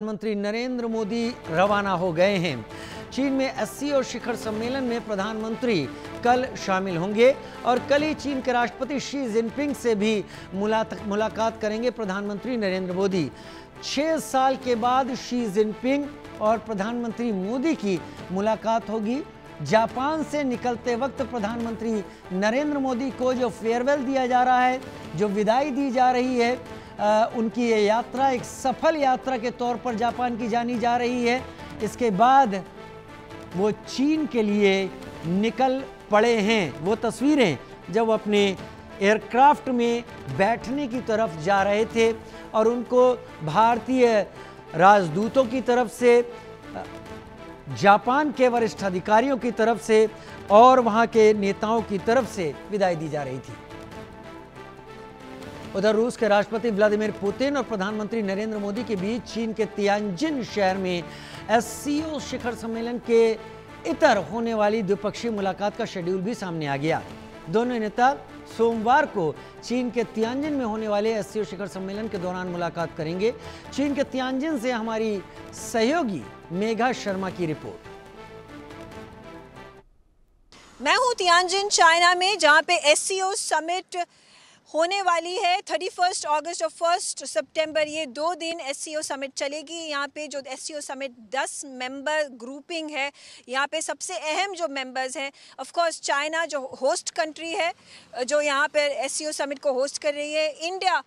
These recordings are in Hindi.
प्रधानमंत्री नरेंद्र मोदी रवाना हो गए हैं। चीन में एससीओ शिखर सम्मेलन में प्रधानमंत्री कल शामिल होंगे और कल ही चीन के राष्ट्रपति शी जिनपिंग से भी मुलाकात करेंगे प्रधानमंत्री नरेंद्र मोदी। 6 साल के बाद शी जिनपिंग और प्रधानमंत्री मोदी की मुलाकात होगी। जापान से निकलते वक्त प्रधानमंत्री नरेंद्र मोदी को जो फेयरवेल दिया जा रहा है, जो विदाई दी जा रही है, उनकी ये यात्रा एक सफल यात्रा के तौर पर जापान की जानी जा रही है। इसके बाद वो चीन के लिए निकल पड़े हैं। वो तस्वीरें जब अपने एयरक्राफ्ट में बैठने की तरफ जा रहे थे और उनको भारतीय राजदूतों की तरफ से, जापान के वरिष्ठ अधिकारियों की तरफ से और वहाँ के नेताओं की तरफ से विदाई दी जा रही थी। उधर रूस के राष्ट्रपति व्लादिमीर पुतिन और प्रधानमंत्री नरेंद्र मोदी के बीच चीन के तियानजिन शहर में एससीओ शिखर सम्मेलन के इतर होने वाली द्विपक्षीय मुलाकात का शेड्यूल भी सामने आ गया। दोनों नेता सोमवार को चीन के तियानजिन में होने वाले एससीओ शिखर सम्मेलन के दौरान मुलाकात करेंगे। चीन के तियानजिन से हमारी सहयोगी मेघा शर्मा की रिपोर्ट। मैं हूं तियानजिन चाइना में, जहां पे एससीओ समिट होने वाली है 31 अगस्त और 1 सितंबर। ये 2 दिन एससीओ समिट चलेगी। यहाँ पे जो एससीओ समिट 10 मेंबर ग्रुपिंग है, यहाँ पे सबसे अहम जो मेंबर्स हैं, ऑफ कोर्स चाइना जो होस्ट कंट्री है, जो यहाँ पे एससीओ समिट को होस्ट कर रही है। इंडिया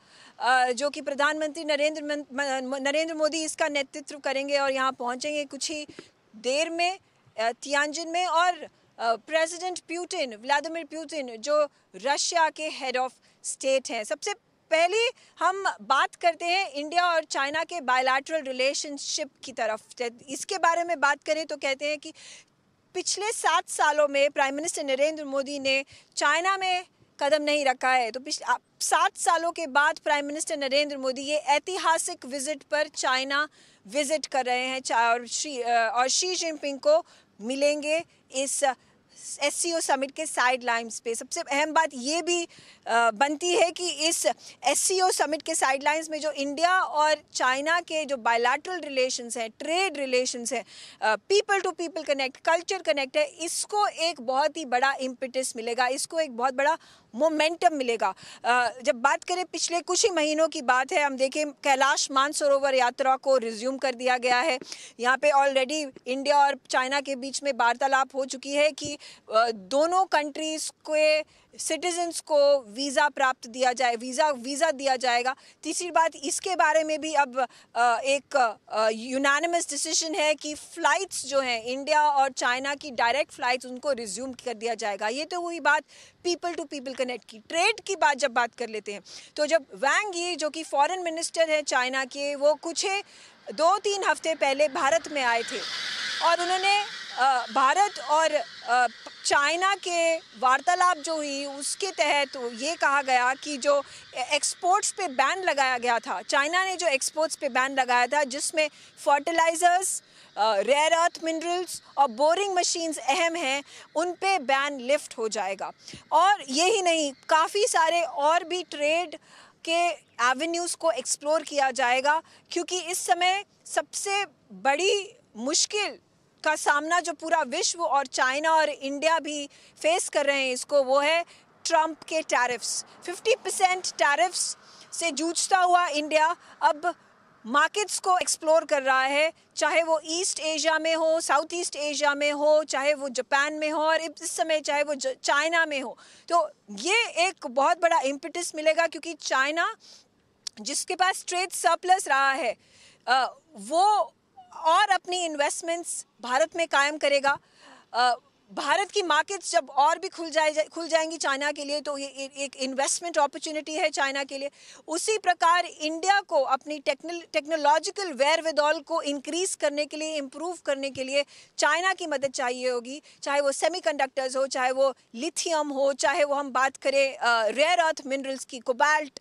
जो कि प्रधानमंत्री नरेंद्र मोदी इसका नेतृत्व करेंगे और यहाँ पहुँचेंगे कुछ ही देर में तियानजिन में। और प्रेसिडेंट पुतिन, व्लादिमीर पुतिन, जो रशिया के हेड ऑफ स्टेट हैं। सबसे पहले हम बात करते हैं इंडिया और चाइना के बायलैटरल रिलेशनशिप की तरफ। इसके बारे में बात करें तो कहते हैं कि पिछले 7 सालों में प्राइम मिनिस्टर नरेंद्र मोदी ने चाइना में कदम नहीं रखा है। तो पिछले 7 सालों के बाद प्राइम मिनिस्टर नरेंद्र मोदी ये ऐतिहासिक विजिट पर चाइना विजिट कर रहे हैं और शी जिनपिंग को मिलेंगे इस एससीओ समिट के साइड लाइन्स पे। सबसे अहम बात ये भी बनती है कि इस एससीओ समिट के साइड लाइन्स में जो इंडिया और चाइना के जो बायलैटरल रिलेशंस हैं, ट्रेड रिलेशंस हैं, people to people connect, culture connect है, इसको एक बहुत ही बड़ा इम्पेटस मिलेगा, इसको एक बहुत बड़ा मोमेंटम मिलेगा। जब बात करें पिछले कुछ ही महीनों की बात है, हम देखें कैलाश मानसरोवर यात्रा को रिज्यूम कर दिया गया है। यहाँ पे ऑलरेडी इंडिया और चाइना के बीच में वार्तालाप हो चुकी है कि दोनों कंट्रीज़ के सिटीजन्स को वीज़ा प्राप्त दिया जाए, वीज़ा दिया जाएगा। तीसरी बात, इसके बारे में भी अब एक यूनानिमस डिसीजन है कि फ़्लाइट्स जो हैं इंडिया और चाइना की डायरेक्ट फ़्लाइट्स, उनको रिज्यूम कर दिया जाएगा। ये तो हुई बात पीपल टू पीपल कनेक्ट की। ट्रेड की बात जब बात कर लेते हैं तो जब वांग यी जो कि फॉरेन मिनिस्टर हैं चाइना के, वो कुछ 2-3 हफ्ते पहले भारत में आए थे और उन्होंने भारत और चाइना के वार्तालाप जो हुई उसके तहत ये कहा गया कि जो एक्सपोर्ट्स पे बैन लगाया गया था, चाइना ने जो एक्सपोर्ट्स पे बैन लगाया था, जिसमें फर्टिलाइज़र्स, रेयर अर्थ मिनरल्स और बोरिंग मशीन्स अहम हैं, उन पे बैन लिफ्ट हो जाएगा। और यही नहीं, काफ़ी सारे और भी ट्रेड के एवेन्यूज़ को एक्सप्लोर किया जाएगा, क्योंकि इस समय सबसे बड़ी मुश्किल का सामना जो पूरा विश्व और चाइना और इंडिया भी फेस कर रहे हैं इसको, वो है ट्रंप के टैरिफ्स। 50% टैरिफ्स से जूझता हुआ इंडिया अब मार्केट्स को एक्सप्लोर कर रहा है, चाहे वो ईस्ट एशिया में हो, साउथ ईस्ट एशिया में हो, चाहे वो जापान में हो और इस समय चाहे वो चाइना में हो। तो ये एक बहुत बड़ा इम्पेटस मिलेगा, क्योंकि चाइना जिसके पास ट्रेड सरप्लस रहा है वो और अपनी इन्वेस्टमेंट्स भारत में कायम करेगा। भारत की मार्केट्स जब और भी खुल जाएंगी चाइना के लिए, तो ये एक इन्वेस्टमेंट अपॉर्चुनिटी है चाइना के लिए। उसी प्रकार इंडिया को अपनी टेक्नोलॉजिकल वेयरविदॉल को इंक्रीज़ करने के लिए, इम्प्रूव करने के लिए चाइना की मदद चाहिए होगी, चाहे वो सेमीकंडक्टर्स हो, चाहे वो लिथियम हो, चाहे वो हम बात करें रेयर अर्थ मिनरल्स की, कोबाल्ट,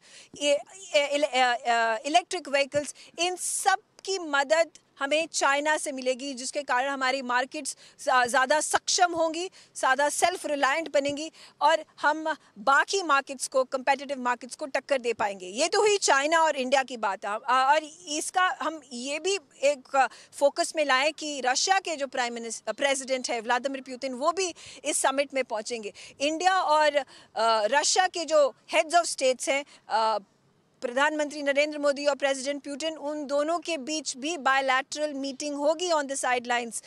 इलेक्ट्रिक व्हीकल्स, इन सब आपकी मदद हमें चाइना से मिलेगी, जिसके कारण हमारी मार्केट्स ज़्यादा सक्षम होंगी, ज़्यादा सेल्फ रिलायंट बनेंगी और हम बाकी मार्केट्स को, कंपेटिटिव मार्केट्स को टक्कर दे पाएंगे। ये तो हुई चाइना और इंडिया की बात है। और इसका हम ये भी एक फोकस में लाएं कि रशिया के जो प्रेसिडेंट है व्लादिमीर पुतिन, वो भी इस समिट में पहुंचेंगे। इंडिया और रशिया के जो हेड्स ऑफ स्टेट्स हैं, प्रधानमंत्री नरेंद्र मोदी और प्रेसिडेंट पुतिन, उन दोनों के बीच भी बायलैटरल मीटिंग होगी on the sidelines.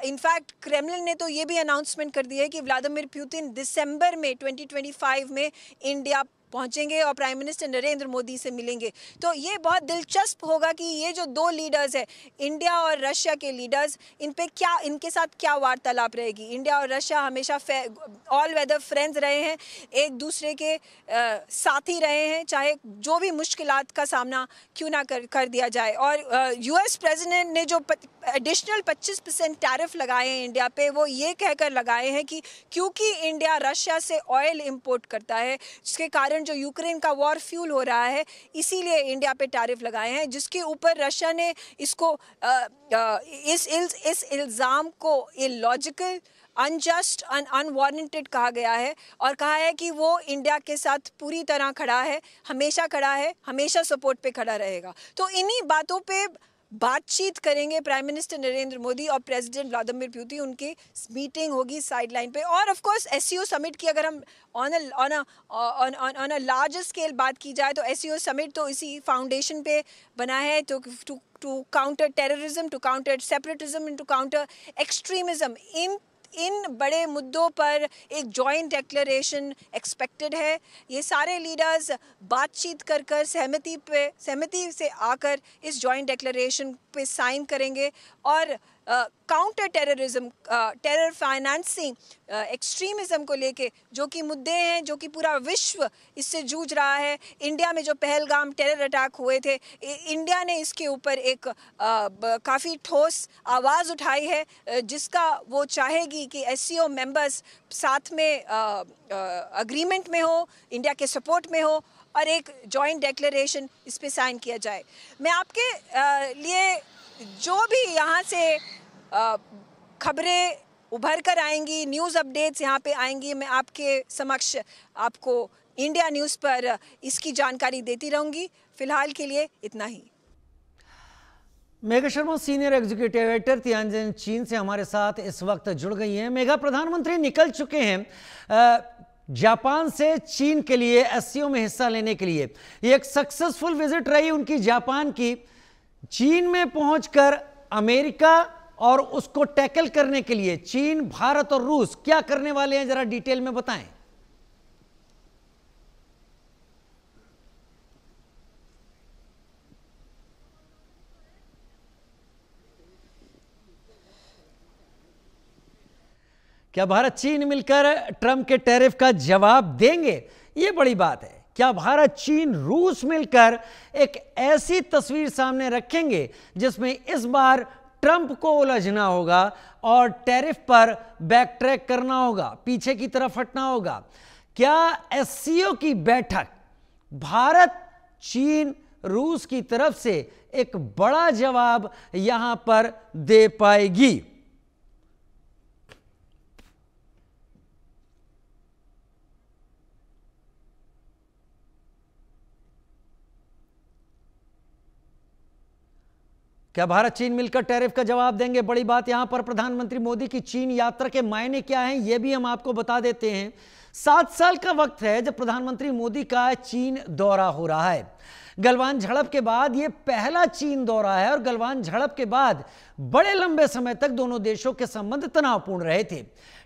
In fact Kremlin ने तो ये भी अनाउंसमेंट कर दी है कि व्लादिमीर पुतिन दिसंबर में 2025 में इंडिया पहुंचेंगे और प्राइम मिनिस्टर नरेंद्र मोदी से मिलेंगे। तो ये बहुत दिलचस्प होगा कि ये जो दो लीडर्स हैं, इंडिया और रशिया के लीडर्स, इन पे क्या, इनके साथ क्या वार्तालाप रहेगी। इंडिया और रशिया हमेशा ऑल वेदर फ्रेंड्स रहे हैं, एक दूसरे के साथी रहे हैं, चाहे जो भी मुश्किलात का सामना क्यों ना कर दिया जाए। और यूएस प्रेसिडेंट ने जो एडिशनल 25% टैरिफ लगाए हैं इंडिया पे, वो ये कहकर लगाए हैं कि क्योंकि इंडिया रशिया से ऑयल इंपोर्ट करता है, जिसके कारण जो यूक्रेन का वॉर फ्यूल हो रहा है, इसीलिए इंडिया पे टैरिफ लगाए हैं, जिसके ऊपर रशिया ने इसको इस इल्ज़ाम को इलॉजिकल, अनजस्ट, अनवारंटेड कहा गया है और कहा है कि वो इंडिया के साथ पूरी तरह खड़ा है, हमेशा खड़ा है, हमेशा सपोर्ट पे खड़ा रहेगा। तो इन्हीं बातों पे बातचीत करेंगे प्राइम मिनिस्टर नरेंद्र मोदी और प्रेसिडेंट व्लादिमीर पुतिन। उनकी मीटिंग होगी साइडलाइन पे। और ऑफ कोर्स एससीओ समिट की अगर हम ऑन अ लार्जर स्केल बात की जाए तो एससीओ समिट तो इसी फाउंडेशन पे बना है, तो to counter terrorism, to counter separatism, to counter extremism. इन बड़े मुद्दों पर एक जॉइंट डिक्लेरेशन एक्सपेक्टेड है। ये सारे लीडर्स बातचीत कर सहमति से आकर इस जॉइंट डिक्लेरेशन पे साइन करेंगे और counter terrorism, terror financing, extremism को लेके जो कि मुद्दे हैं, जो कि पूरा विश्व इससे जूझ रहा है। इंडिया में जो पहलगाम टेरर अटैक हुए थे, इंडिया ने इसके ऊपर एक काफ़ी ठोस आवाज़ उठाई है, जिसका वो चाहेगी कि एससीओ मेंबर्स साथ में अग्रीमेंट में हो, इंडिया के सपोर्ट में हो और एक जॉइंट डिक्लेरेशन इस पे साइन किया जाए। मैं आपके लिए जो भी यहाँ से खबरें उभर कर आएंगी, न्यूज़ अपडेट्स यहाँ पे आएंगी, मैं आपके समक्ष आपको इंडिया न्यूज़ पर इसकी जानकारी देती रहूँगी। फिलहाल के लिए इतना ही। Megha Sharma senior executive editor Tianjin चीन से हमारे साथ इस वक्त जुड़ गई हैं। मेघा, प्रधानमंत्री निकल चुके हैं जापान से चीन के लिए एससीओ में हिस्सा लेने के लिए। ये एक सक्सेसफुल विजिट रही उनकी जापान की। चीन में पहुंचकर अमेरिका और उसको टैकल करने के लिए चीन, भारत और रूस क्या करने वाले हैं, जरा डिटेल में बताएं। क्या भारत चीन मिलकर ट्रंप के टैरिफ का जवाब देंगे? यह बड़ी बात है। क्या भारत चीन रूस मिलकर एक ऐसी तस्वीर सामने रखेंगे जिसमें इस बार ट्रंप को उलझना होगा और टैरिफ पर बैक ट्रैक करना होगा, पीछे की तरफ हटना होगा? क्या एससीओ की बैठक भारत, चीन, रूस की तरफ से एक बड़ा जवाब यहां पर दे पाएगी? क्या भारत चीन मिलकर टैरिफ का जवाब देंगे? बड़ी बात यहां पर प्रधानमंत्री मोदी की चीन यात्रा के मायने क्या हैं, यह भी हम आपको बता देते हैं। 7 साल का वक्त है जब प्रधानमंत्री मोदी का चीन दौरा हो रहा है। गलवान झड़प के बाद यह पहला चीन दौरा है और गलवान झड़प के बाद बड़े लंबे समय तक दोनों देशों के संबंध तनावपूर्ण रहे थे।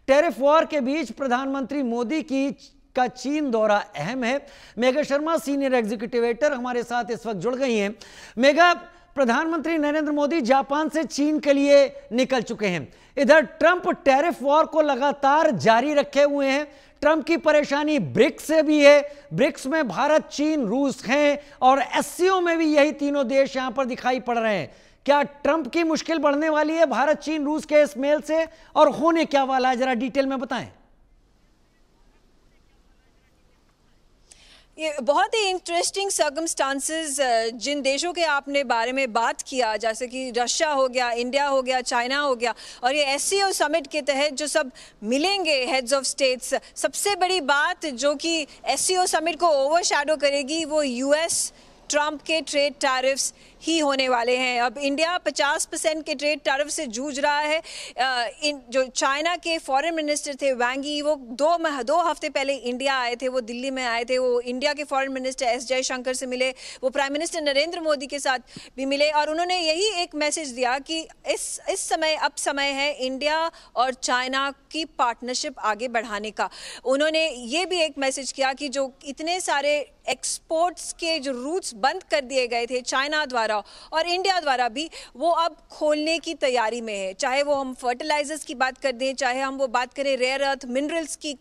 टैरिफ वॉर के बीच प्रधानमंत्री मोदी का चीन दौरा अहम है। Megha Sharma senior executive editor हमारे साथ इस वक्त जुड़ गई हैं। मेघा, प्रधानमंत्री नरेंद्र मोदी जापान से चीन के लिए निकल चुके हैं। इधर ट्रंप टैरिफ वॉर को लगातार जारी रखे हुए हैं। ट्रंप की परेशानी ब्रिक्स से भी है। ब्रिक्स में भारत, चीन, रूस हैं और एससीओ में भी यही तीनों देश यहां पर दिखाई पड़ रहे हैं। क्या ट्रंप की मुश्किल बढ़ने वाली है भारत, चीन, रूस के इस मेल से और होने क्या वाला है, जरा डिटेल में बताएं। ये बहुत ही इंटरेस्टिंग सर्कमस्टांसेस जिन देशों के आपने बारे में बात किया, जैसे कि रशिया हो गया, इंडिया हो गया, चाइना हो गया, और ये SCO समिट के तहत जो सब मिलेंगे हेड्स ऑफ स्टेट्स, सबसे बड़ी बात जो कि SCO समिट को ओवरशैडो करेगी वो US ट्रंप के ट्रेड टैरिफ्स ही होने वाले हैं। अब इंडिया 50% के ट्रेड टैरिफ से जूझ रहा है। जो चाइना के फॉरेन मिनिस्टर थे वांग यी, वो दो हफ्ते पहले इंडिया आए थे, वो दिल्ली में आए थे। वो इंडिया के फॉरेन मिनिस्टर S जयशंकर से मिले, वो प्राइम मिनिस्टर नरेंद्र मोदी के साथ भी मिले, और उन्होंने यही एक मैसेज दिया कि इस समय अब समय है इंडिया और चाइना की पार्टनरशिप आगे बढ़ाने का। उन्होंने ये भी एक मैसेज किया कि जो इतने सारे एक्सपोर्ट्स के जो रूट्स बंद कर दिए गए थे चाइना द्वारा और इंडिया द्वारा भी, वो अब खोलने की तैयारी में है। चाहे वो हम फर्टिलाइजर्स की बात कर दें, चाहे हम वो बात करें रेयर अर्थ मिनरल्स की,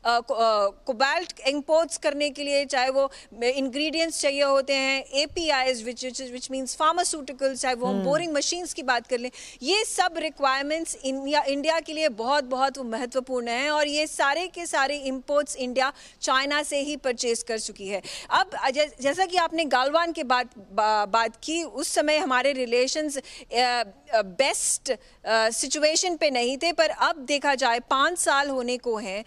कोबाल्ट इंपोर्ट्स करने के लिए, चाहे वो इंग्रेडिएंट्स चाहिए होते हैं, APIs विच मींस फार्मास्यूटिकल्स, चाहे वो हम बोरिंग मशीन्स की बात कर लें, ये सब रिक्वायरमेंट्स इंडिया के लिए बहुत बहुत महत्वपूर्ण हैं, और ये सारे के सारे इंपोर्ट्स इंडिया चाइना से ही परचेज कर चुकी है। अब जैसा कि आपने गालवान के बात की, उस समय हमारे रिलेशंस बेस्ट सिचुएशन पे नहीं थे, पर अब देखा जाए 5 साल होने को हैं।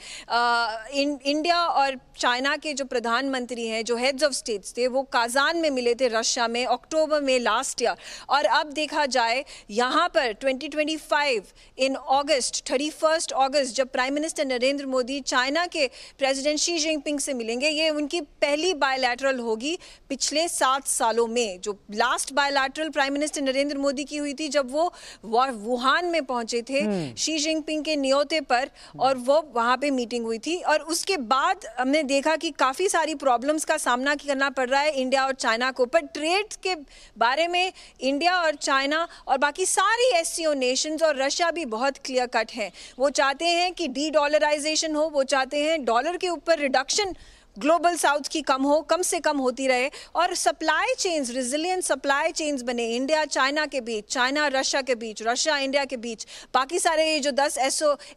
इंडिया और चाइना के जो प्रधानमंत्री हैं, जो हेड्स ऑफ स्टेट्स थे, वो काजान में मिले थे रशिया में अक्टूबर में लास्ट ईयर, और अब देखा जाए यहाँ पर 2025 इन अगस्त 31 अगस्त जब prime minister Narendra Modi China के प्रेसिडेंट शी जिनपिंग से मिलेंगे, ये उनकी पहली बायलैटरल होगी पिछले 7 सालों में। जो last bilateral prime minister Narendra Modi की हुई थी जब वो वुहान में पहुंचे थे शी जिनपिंग के न्योते पर, और वो वहां पे मीटिंग हुई थी, और उसके बाद हमने देखा कि काफी सारी प्रॉब्लम्स का सामना करना पड़ रहा है इंडिया और चाइना को। पर ट्रेड के बारे में इंडिया और चाइना और बाकी सारी SCO नेशंस और रशिया भी बहुत क्लियर कट हैं। वो चाहते हैं कि डी-डॉलराइजेशन हो, वो चाहते हैं डॉलर के ऊपर रिडक्शन ग्लोबल साउथ की कम से कम होती रहे, और supply chains, resilient supply chains बने इंडिया चाइना के बीच, चाइना रशिया के बीच, रशिया इंडिया के बीच, बाकी सारे ये जो 10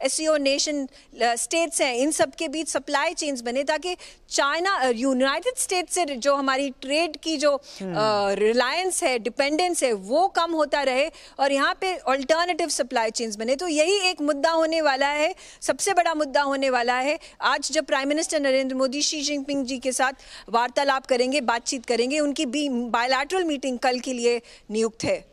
SCO नेशन स्टेट्स हैं, इन सब के बीच सप्लाई चेन्स बने, ताकि चाइना यूनाइटेड स्टेट से जो हमारी ट्रेड की जो रिलायंस है, डिपेंडेंस है, वो कम होता रहे, और यहाँ पे अल्टरनेटिव सप्लाई चेन्स बने। तो यही एक मुद्दा होने वाला है, सबसे बड़ा मुद्दा होने वाला है आज जब prime minister Narendra Modi Xi Jinping ji के साथ वार्तालाप करेंगे, बातचीत करेंगे। उनकी भी बायलैटरल मीटिंग कल के लिए नियुक्त है।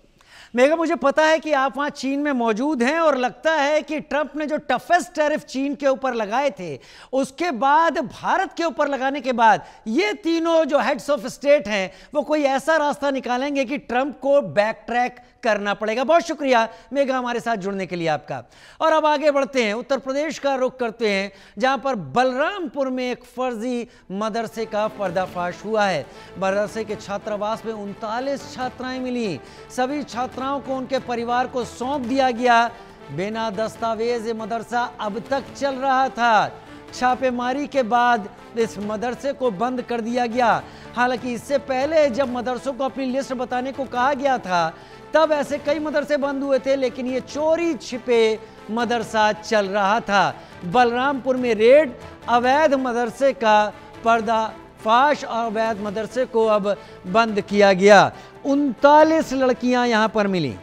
मेघा, मुझे पता है कि आप वहां चीन में मौजूद हैं, और लगता है कि ट्रंप ने जो टफेस्ट टैरिफ चीन के ऊपर लगाए थे, उसके बाद भारत के ऊपर लगाने के बाद ये तीनों जो हेड्स ऑफ स्टेट हैं, वो कोई ऐसा रास्ता निकालेंगे कि ट्रंप को बैक ट्रैक करना पड़ेगा। बहुत शुक्रिया मेघा हमारे साथ जुड़ने के लिए आपका। और अब आगे बढ़ते हैं, उत्तर प्रदेश का रुख करते हैं, जहां पर बलरामपुर में एक फर्जी मदरसे का पर्दाफाश हुआ है। मदरसे के छात्रावास में 39 छात्राएं मिली। सभी छात्राओं को उनके परिवार को सौंप दिया गया। बिना दस्तावेज ये मदरसा अब तक चल रहा था। छापेमारी के बाद इस मदरसे को बंद कर दिया गया। हालांकि इससे पहले जब मदरसों को अपनी लिस्ट बताने को कहा गया था, तब ऐसे कई मदरसे बंद हुए थे, लेकिन ये चोरी छिपे मदरसा चल रहा था। बलरामपुर में रेड, अवैध मदरसे का पर्दाफाश, और अवैध मदरसे को अब बंद किया गया। 39 लड़कियां यहां पर मिली।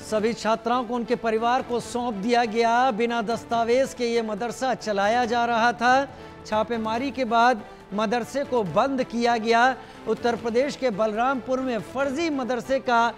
सभी छात्राओं को उनके परिवार को सौंप दिया गया। बिना दस्तावेज के ये मदरसा चलाया जा रहा था। छापेमारी के बाद मदरसे को बंद किया गया। उत्तर प्रदेश के बलरामपुर में फर्जी मदरसे का